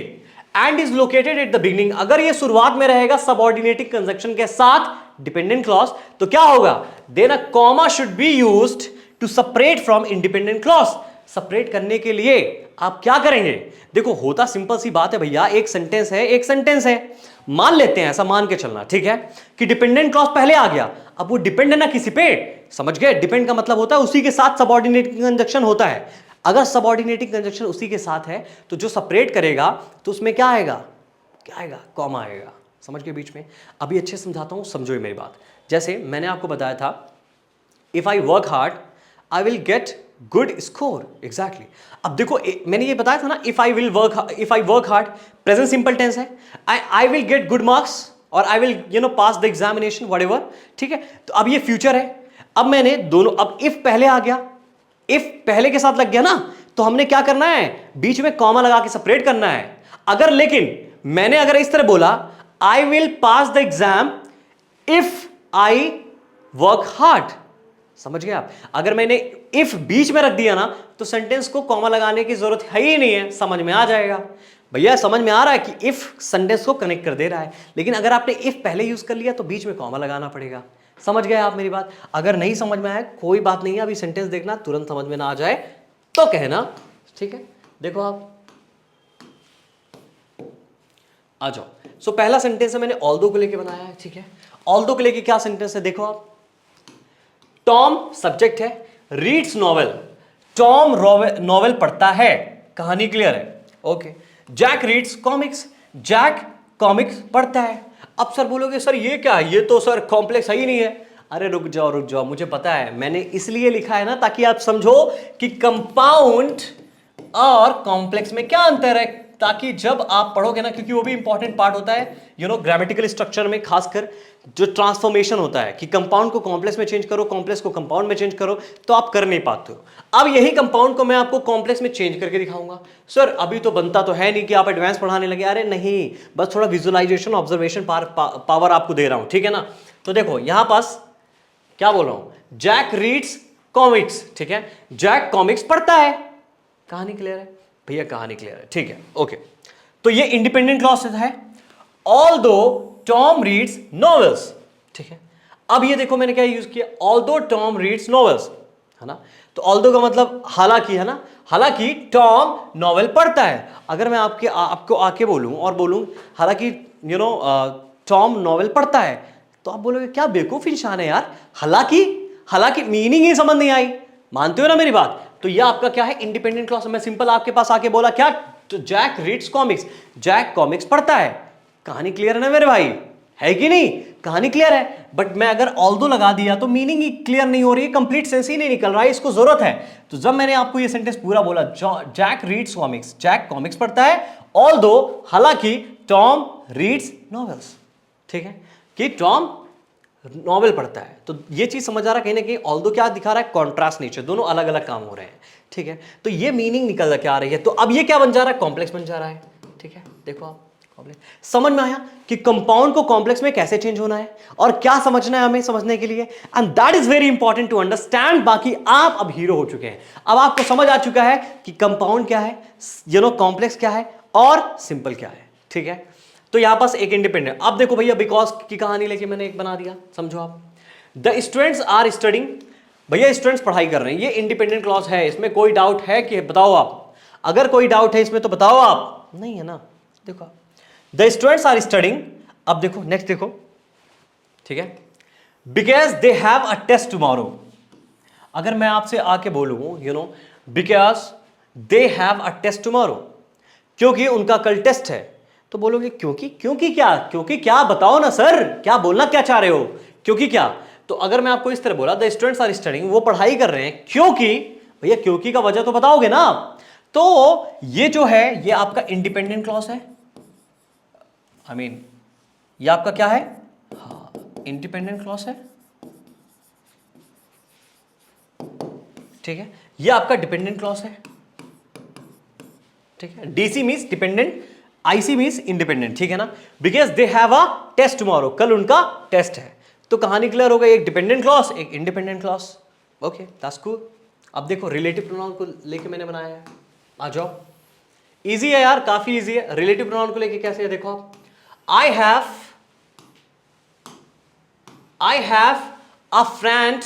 Speaker 1: and is located at the beginning, अगर ये शुरुआत में रहेगा सबऑर्डिनेटिंग कंजंक्शन के साथ डिपेंडेंट क्लॉज, तो क्या होगा? Then a comma should be used to separate from independent clause. Separate करने के लिए आप क्या करेंगे? देखो होता सिंपल सी बात है भैया, एक सेंटेंस है, मान लेते हैं, ऐसा मान के चलना, ठीक है, कि डिपेंडेंट क्लॉज पहले आ गया। अब वो डिपेंड है ना किसी पे, समझ गए? डिपेंड का मतलब होता है उसी के साथ सबऑर्डिनेटिंग कंजंक्शन होता है। अगर सबऑर्डिनेटिंग कंजंक्शन उसी के साथ है, तो जो सेपरेट करेगा तो उसमें क्या आएगा? कॉमा आएगा। समझ के बीच में। अभी अच्छे समझाता हूं, समझो मेरी बात। जैसे मैंने आपको बताया था, if I work hard I will get good score. Exactly. अब देखो मैंने ये बताया था ना, if I work hard, present simple tense है, I will get good marks, और I will pass the examination whatever, ठीक है। तो अब ये फ्यूचर है। अब मैंने दोनों, अब इफ पहले आ गया, इफ पहले के साथ लग गया ना, तो हमने क्या करना है, बीच में कॉमा लगा के सेपरेट करना है। अगर लेकिन मैंने अगर इस तरह बोला आई will pass the exam if I work hard, समझ गए आप। अगर मैंने इफ बीच में रख दिया ना, तो सेंटेंस को कॉमा लगाने की जरूरत है ही नहीं है, समझ में आ जाएगा। भैया समझ में आ रहा है कि इफ सेंटेंस को कनेक्ट कर दे रहा है, लेकिन अगर आपने इफ पहले यूज कर लिया तो बीच में कॉमा लगाना पड़ेगा। समझ गए आप मेरी बात। अगर नहीं समझ में आए कोई बात नहीं है, अभी सेंटेंस देखना, तुरंत समझ में ना आ जाए तो कहना, ठीक है। देखो आप आ जाओ। सो पहला सेंटेंस है मैंने ऑल्दो को लेके बनाया है, ठीक है। ऑल्दो को लेके क्या सेंटेंस है, देखो आप। टॉम सब्जेक्ट है, रीड्स नॉवेल, टॉम नॉवेल पढ़ता है, कहानी क्लियर है, okay. Jack reads comics, Jack comics पढ़ता है। अब सर बोलोगे सर ये क्या है, ये तो सर कॉम्प्लेक्स है ही नहीं है। अरे रुक जाओ, मुझे पता है, मैंने इसलिए लिखा है ना ताकि आप समझो कि कंपाउंड और कॉम्प्लेक्स में क्या अंतर है, ताकि जब आप पढ़ोगे ना, क्योंकि वो भी इंपॉर्टेंट पार्ट होता है ग्रामेटिकल स्ट्रक्चर में, खासकर जो ट्रांसफॉर्मेशन होता है कि कंपाउंड को कॉम्प्लेक्स में चेंज करो, कॉम्प्लेक्स को कंपाउंड में चेंज करो, तो आप कर नहीं पाते हो। अब यही कंपाउंड को मैं आपको कॉम्प्लेक्स में चेंज करके दिखाऊंगा। सर अभी तो बनता तो है नहीं कि आप एडवांस पढ़ाने लगे। अरे नहीं, बस थोड़ा विजुअलाइजेशन ऑब्जर्वेशन पावर आपको दे रहा हूं, ठीक है ना। तो देखो यहां पास क्या बोल रहा हूं, जैक रीड्स कॉमिक्स, ठीक है। जैक कॉमिक्स पढ़ता है, कहानी क्लियर है भैया, कहानी क्लियर है, ठीक है, ओके। तो ये इंडिपेंडेंट क्लॉज है। ऑल्दो टॉम रीड्स नॉवेल्स, ठीक है। अब ये देखो मैंने क्या यूज किया, ऑल्दो टॉम रीड्स नॉवेल्स, है ना। तो ऑल्दो का मतलब हालांकि, है ना, हालांकि टॉम नॉवेल पढ़ता है। अगर मैं आपको आके बोलूं और बोलूं हालांकि टॉम नॉवेल पढ़ता है, तो आप बोलोगे क्या बेवकूफ इंसान है यार, हालांकि मीनिंग ही समझ नहीं आई। मानते हो ना मेरी बात। तो यह आपका क्या है, इंडिपेंडेंट क्लॉज। मैं सिंपल आपके पास आके बोला क्या, तो Jack reads comics, Jack comics पढ़ता है, कहानी क्लियर है ना मेरे भाई, है कि नहीं, कहानी क्लियर है। बट मैं अगर ऑल्दो लगा दिया तो मीनिंग ही क्लियर नहीं हो रही है, कंप्लीट सेंस ही नहीं निकल रहा है, इसको जरूरत है। तो जब मैंने आपको ये सेंटेंस पूरा बोला, Jack reads comics, Jack comics पढ़ता है, ऑल्दो हालांकि टॉम रीड्स नॉवेल्स, ठीक है, कि टॉम नॉवेल पढ़ता है। तो ये चीज समझ आ रहा है कहीं ना कहीं, ऑल्दो क्या दिखा रहा है, कॉन्ट्रास्ट नेचर, दोनों अलग अलग काम हो रहे हैं, ठीक है। तो ये मीनिंग निकल के आ रही है। तो अब ये क्या बन जा रहा है, कॉम्प्लेक्स बन जा रहा है, ठीक है। देखो आप कॉम्प्लेक्स, समझ में आया कि कंपाउंड को कॉम्प्लेक्स में कैसे चेंज होना है और क्या समझना है हमें समझने के लिए, and that is very important to understand. बाकी आप अब हीरो हो चुके हैं, अब आपको समझ आ चुका है कि कंपाउंड क्या है, कॉम्प्लेक्स क्या है और सिंपल क्या है, ठीक है। तो यहां पास एक इंडिपेंडेंट। अब देखो भैया, बिकॉज की कहानी लेके मैंने एक बना दिया, समझो आप। द स्टूडेंट्स आर स्टडिंग, भैया स्टूडेंट्स पढ़ाई कर रहे हैं, ये इंडिपेंडेंट क्लॉज है, इसमें कोई डाउट है कि, बताओ आप, अगर कोई डाउट है इसमें तो बताओ आप, नहीं है ना। देखो द स्टूडेंट्स आर स्टडिंग, अब देखो नेक्स्ट देखो, ठीक है, because they have a test tomorrow. अगर मैं आपसे आके बोलूं because they have a test tomorrow, क्योंकि उनका कल टेस्ट है, तो बोलोगे क्योंकि क्या बताओ ना सर, क्या बोलना क्या चाह रहे हो, क्योंकि क्या। तो अगर मैं आपको इस तरह बोला, द स्टूडेंट्स आर स्टडिंग, वो पढ़ाई कर रहे हैं क्योंकि, भैया क्योंकि का वजह तो बताओगे ना। तो ये जो है ये आपका इंडिपेंडेंट क्लॉज है, ये आपका क्या है, हाँ इंडिपेंडेंट क्लॉज है, ठीक है। ये आपका डिपेंडेंट क्लॉज है, ठीक है। DC means dependent, IC means independent, ठीक है ना। Because they have a test tomorrow, कल उनका टेस्ट है। तो कहानी क्लियर हो गई, एक डिपेंडेंट क्लॉज, एक independent clause, okay that's cool. अब देखो रिलेटिव प्रोनाउन को लेके मैंने बनाया है, आ जाओ। इजी है यार, काफी इजी है। रिलेटिव प्रोनाउन को लेके कैसे है, देखो आप, आई हैव अ फ्रेंड,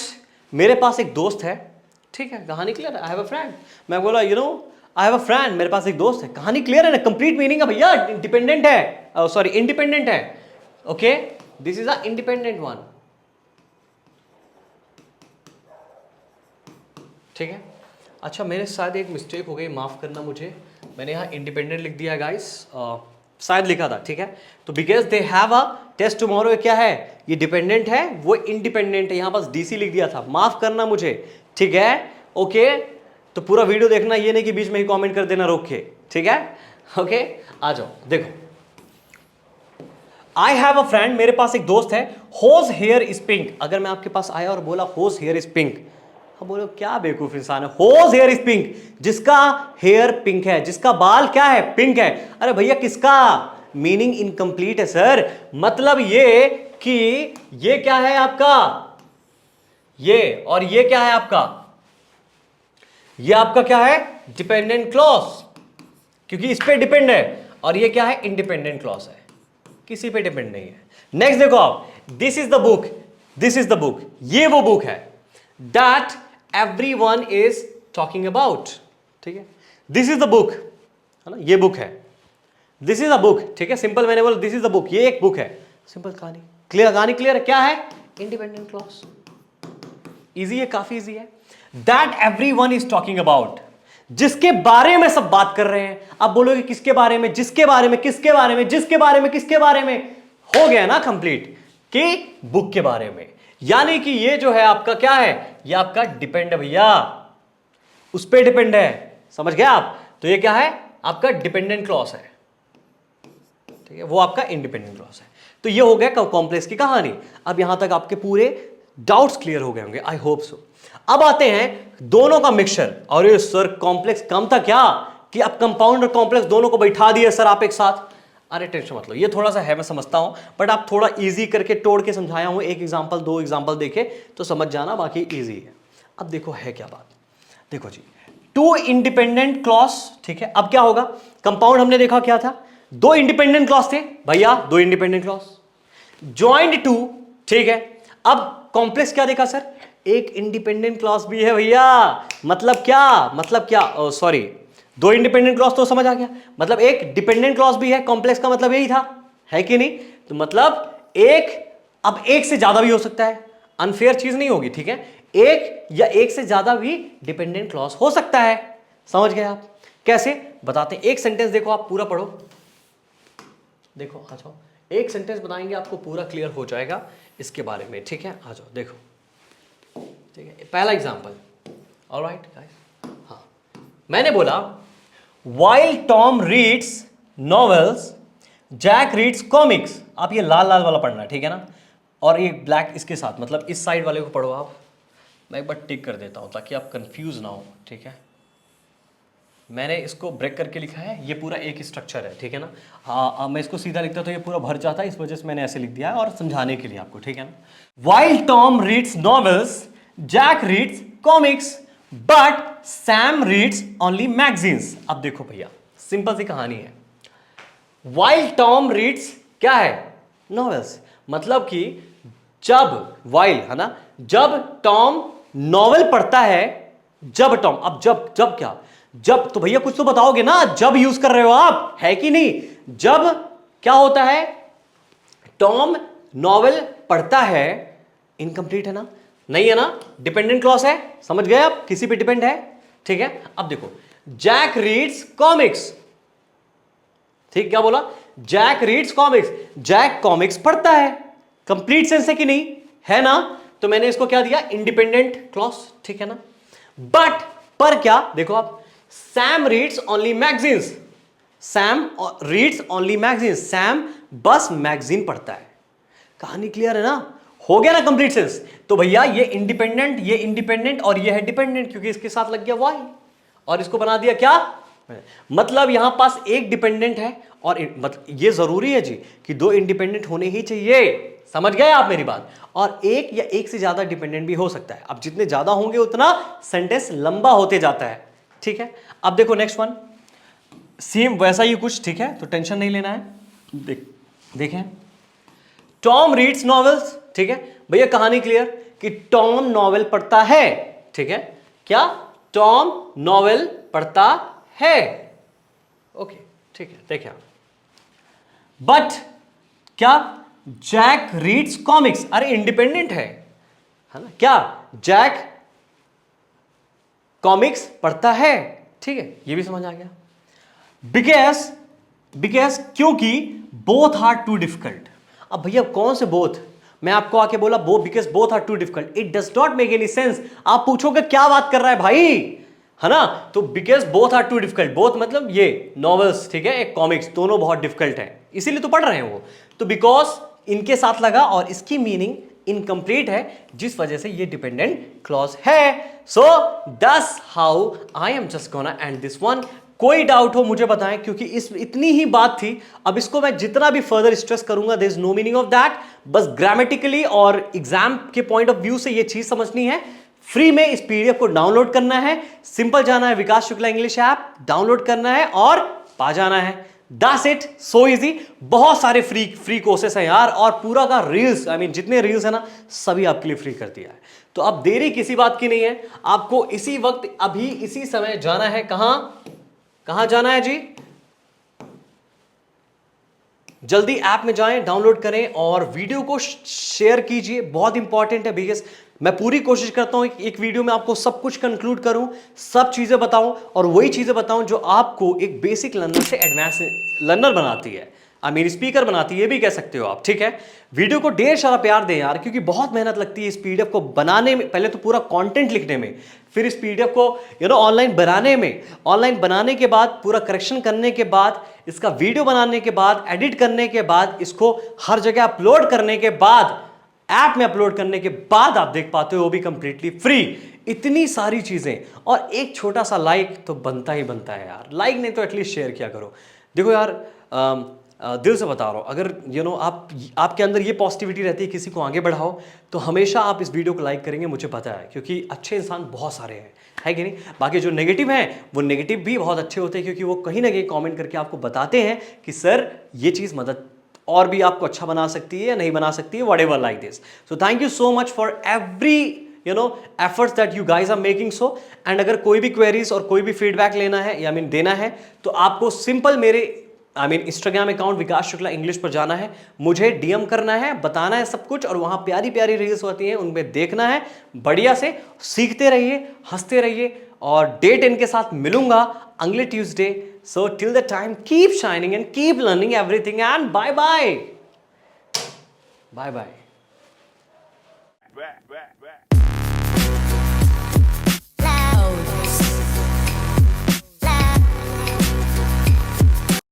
Speaker 1: मेरे पास एक दोस्त है, ठीक है, कहानी क्लियर है। आई हैव अ फ्रेंड, मैं बोला आई हैव अ फ्रेंड, मेरे पास एक दोस्त है, कहानी क्लियर है ना, कंप्लीट मीनिंग है भैया, डिपेंडेंट है, सॉरी इंडिपेंडेंट है, okay, this is a independent one, ठीक है। अच्छा मेरे शायद एक मिस्टेक हो गई, माफ करना मुझे, मैंने यहाँ इंडिपेंडेंट लिख दिया गाइस, शायद लिखा था, ठीक है। तो because they have a test tomorrow क्या है, ये डिपेंडेंट है, वो इंडिपेंडेंट है, यहाँ पास डीसी लिख दिया था, माफ करना मुझे, ठीक है, ओके। तो पूरा वीडियो देखना, ये नहीं कि बीच में ही कमेंट कर देना रोक के, ठीक है, ओके। आ जाओ देखो, आई हैव अ फ्रेंड, मेरे पास एक दोस्त है, होज हेयर इज पिंक। अगर मैं आपके पास आया और बोला होज हेयर इज पिंक, अब बोलो क्या बेवकूफ इंसान है, होज हेयर इज पिंक, जिसका हेयर पिंक है, जिसका बाल क्या है, पिंक है। अरे भैया किसका, मीनिंग इनकंप्लीट है सर। मतलब ये कि ये क्या है आपका, ये, और ये क्या है आपका, ये आपका क्या है, डिपेंडेंट क्लॉज, क्योंकि इस पे डिपेंड है, और ये क्या है, इंडिपेंडेंट क्लॉज है, किसी पे डिपेंड नहीं है। नेक्स्ट देखो आप, this is the book, this is the book, ये वो बुक है that everyone is talking about, ठीक है। दिस इज द बुक, है ना, ये बुक है, दिस इज अ बुक, ठीक है, सिंपल मैंने बोला दिस इज द बुक, ये एक बुक है, सिंपल कहानी क्लियर, कहानी क्लियर है, क्या है, इंडिपेंडेंट क्लॉज। इजी है, काफी इजी है। That everyone is talking about, जिसके बारे में सब बात कर रहे हैं। अब बोलोगे किसके बारे में, जिसके बारे में, किसके बारे में, जिसके बारे में, किसके बारे में, हो गया ना कंप्लीट, कि बुक के बारे में। यानी कि ये जो है आपका क्या है, ये आपका डिपेंड है भैया, उस पर डिपेंड है, समझ गए आप। तो ये क्या है, आपका डिपेंडेंट क्लॉज है, ठीक है, वो आपका इंडिपेंडेंट क्लॉज है। तो ये हो गया कॉम्प्लेक्स की कहानी। अब यहां तक आपके पूरे डाउट्स क्लियर हो गए होंगे, आई होप सो। अब आते हैं दोनों का मिक्सचर। अरे सर कॉम्प्लेक्स कम था क्या, कि अब कंपाउंड और कॉम्प्लेक्स दोनों को बैठा दिया सर आप एक साथ। अरे टेंशन मत लो, ये थोड़ा सा है, मैं समझता हूं, बट आप थोड़ा इजी करके तोड़ के समझाया हूं, एक एग्जांपल दो एग्जांपल देखे तो समझ जाना, बाकी इजी है। अब देखो है क्या बात, देखो जी, टू इंडिपेंडेंट क्लॉज, ठीक है। अब क्या होगा, कंपाउंड हमने देखा क्या था, दो इंडिपेंडेंट क्लॉज थे भैया, दो इंडिपेंडेंट क्लॉज ज्वाइंट टू, ठीक है। अब कॉम्प्लेक्स क्या देखा सर, एक इंडिपेंडेंट क्लॉज भी है भैया, मतलब क्या, मतलब क्या, सॉरी, दो इंडिपेंडेंट क्लॉज तो समझ आ गया, मतलब एक डिपेंडेंट क्लॉज भी है, कॉम्प्लेक्स का मतलब यही था, है कि नहीं। तो मतलब एक, अब एक से ज्यादा भी हो सकता है, अनफेयर चीज नहीं होगी, ठीक है, एक या एक से ज्यादा भी डिपेंडेंट क्लॉज हो सकता है, समझ गए आप। कैसे बताते हैं, एक सेंटेंस देखो, आप पूरा पढ़ो, देखो आ जाओ, एक सेंटेंस बताएंगे आपको पूरा क्लियर हो जाएगा इसके बारे में, ठीक है। आ जाओ देखो, ठीक है, पहला एग्जांपल, ऑलराइट गाइस। हाँ, मैंने बोला while Tom reads novels Jack reads comics. आप ये लाल लाल वाला पढ़ना, ठीक है ना, और ये ब्लैक इसके साथ, मतलब इस साइड वाले को पढ़ो आप। मैं एक बार टिक कर देता हूं ताकि आप कंफ्यूज ना हो, ठीक है। मैंने इसको ब्रेक करके लिखा है, ये पूरा एक स्ट्रक्चर है, ठीक है ना। हाँ, मैं इसको सीधा लिखता तो ये पूरा भर जाता है, इस वजह से मैंने ऐसे लिख दिया है, और समझाने के लिए आपको, ठीक है ना। While Tom reads novels Jack reads comics but Sam reads only magazines. अब देखो भैया, सिंपल सी कहानी है, व्हाइल टॉम रीड्स क्या है, नॉवेल्स, मतलब कि जब, व्हाइल है ना, जब टॉम नॉवेल पढ़ता है, जब टॉम, अब जब, जब क्या, जब, तो भैया कुछ तो बताओगे ना, जब यूज कर रहे हो आप, है कि नहीं। जब क्या होता है, टॉम नॉवेल पढ़ता है, इनकंप्लीट है ना, नहीं है ना, डिपेंडेंट क्लॉज है, समझ गए आप, किसी पे डिपेंड है, ठीक है। अब देखो, जैक रीड्स कॉमिक्स, ठीक, क्या बोला, Jack reads comics, Jack comics पढ़ता है, कंप्लीट सेंस है कि नहीं, है ना। तो मैंने इसको क्या दिया, इंडिपेंडेंट क्लॉज, ठीक है ना। बट पर क्या, देखो आप, Sam reads only magazines, Sam reads only magazines, Sam बस मैगजीन पढ़ता है। कहानी क्लियर है ना, हो गया ना कंप्लीट सेंस। तो भैया ये इंडिपेंडेंट, ये इंडिपेंडेंट, और ये है डिपेंडेंट, क्योंकि इसके साथ लग गया वाई, और इसको बना दिया क्या, मतलब यहां पास एक डिपेंडेंट है, और मतलब ये जरूरी है जी कि दो इंडिपेंडेंट होने ही चाहिए, समझ गए आप मेरी बात। और एक या एक से ज्यादा डिपेंडेंट भी हो सकता है, अब जितने ज्यादा होंगे उतना सेंटेंस लंबा होते जाता है, ठीक है। अब देखो नेक्स्ट वन, सेम वैसा ही कुछ, ठीक है, तो टेंशन नहीं लेना है। देखें, टॉम रीड्स नॉवेल्स, ठीक है भैया, कहानी क्लियर कि टॉम नॉवेल पढ़ता है, ठीक है, क्या, टॉम नॉवेल पढ़ता है, ओके, ठीक है। देखिए, बट क्या, जैक रीड्स कॉमिक्स, अरे इंडिपेंडेंट है ना, क्या, जैक कॉमिक्स पढ़ता है, ठीक है, ये भी समझ आ गया। बिकॉज, बिकॉज क्योंकि बोथ आर टू डिफिकल्ट। अब भैया कौन से बोथ, मैं आपको आके बोला बो, because both are too difficult, it does not make any sense. आप पूछोगे क्या बात कर रहा है भाई, है ना। तो because both are too difficult, both मतलब ये नॉवेल्स, ठीक है, एक कॉमिक्स, दोनों बहुत डिफिकल्ट है, इसीलिए तो पढ़ रहे हैं वो। तो बिकॉज इनके साथ लगा और इसकी मीनिंग इनकम्प्लीट है, जिस वजह से ये डिपेंडेंट क्लॉज है। So that's how I am just gonna and this one. कोई डाउट हो मुझे बताएं, क्योंकि इस इतनी ही बात थी। अब इसको मैं जितना भी फर्दर स्ट्रेस करूंगा, there is no meaning of that. बस ग्रामेटिकली और एग्जाम के पॉइंट ऑफ व्यू से ये चीज समझनी है। फ्री में इस पीडीएफ को डाउनलोड करना है, सिंपल जाना है विकास शुक्ला इंग्लिश ऐप, डाउनलोड करना है और पा जाना है। That's it, so easy. बहुत सारे फ्री कोर्सेस हैं यार, और पूरा का रील्स, आई मीन जितने रील्स है ना, सभी आपके लिए फ्री कर दिया है। तो अब देरी किसी बात की नहीं है, आपको इसी वक्त अभी इसी समय जाना है। कहां जाना है जी? जल्दी ऐप में जाएं, डाउनलोड करें और वीडियो को शेयर कीजिए, बहुत इंपॉर्टेंट है। बिकॉज मैं पूरी कोशिश करता हूं एक वीडियो में आपको सब कुछ कंक्लूड करूं, सब चीजें बताऊं, और वही चीजें बताऊं जो आपको एक बेसिक लर्नर से एडवांस लर्नर बनाती है, आई मीन स्पीकर बनाती है, ये भी कह सकते हो आप, ठीक है। वीडियो को ढेर सारा प्यार दें यार, क्योंकि बहुत मेहनत लगती है इस पीडीएफ को बनाने में, पहले तो पूरा कंटेंट लिखने में, फिर इस पीडीएफ को ऑनलाइन बनाने में, ऑनलाइन बनाने के बाद पूरा करेक्शन करने के बाद, इसका वीडियो बनाने के बाद, एडिट करने के बाद, इसको हर जगह अपलोड करने के बाद, ऐप में अपलोड करने के बाद आप देख पाते हो, वो भी कंप्लीटली फ्री। इतनी सारी चीजें, और एक छोटा सा लाइक तो बनता ही बनता है यार। लाइक नहीं तो एटलीस्ट शेयर किया करो। देखो यार, दिल से बता रहा हूं, अगर आपके अंदर ये पॉजिटिविटी रहती है किसी को आगे बढ़ाओ, तो हमेशा आप इस वीडियो को लाइक करेंगे, मुझे पता है, क्योंकि अच्छे इंसान बहुत सारे हैं, है कि नहीं। बाकी जो नेगेटिव हैं वो नेगेटिव भी बहुत अच्छे होते हैं, क्योंकि वो कहीं ना कहीं कमेंट करके आपको बताते हैं कि सर ये चीज़ मदद और भी आपको अच्छा बना सकती है या नहीं बना सकती है, whatever like this. So thank you so much for every efforts that you guys are making so. And अगर कोई भी queries और कोई भी feedback लेना है या देना है, तो आपको सिंपल मेरे इंस्टाग्राम अकाउंट विकास शुक्ला इंग्लिश पर जाना है, मुझे डीएम करना है, बताना है सब कुछ, और वहां प्यारी प्यारी रील्स होती हैं, उनमें देखना है, बढ़िया से सीखते रहिए, हंसते रहिए, और डे 10 के साथ मिलूंगा अगले Tuesday. So till the time, keep shining and keep learning everything, and bye bye. Bye bye.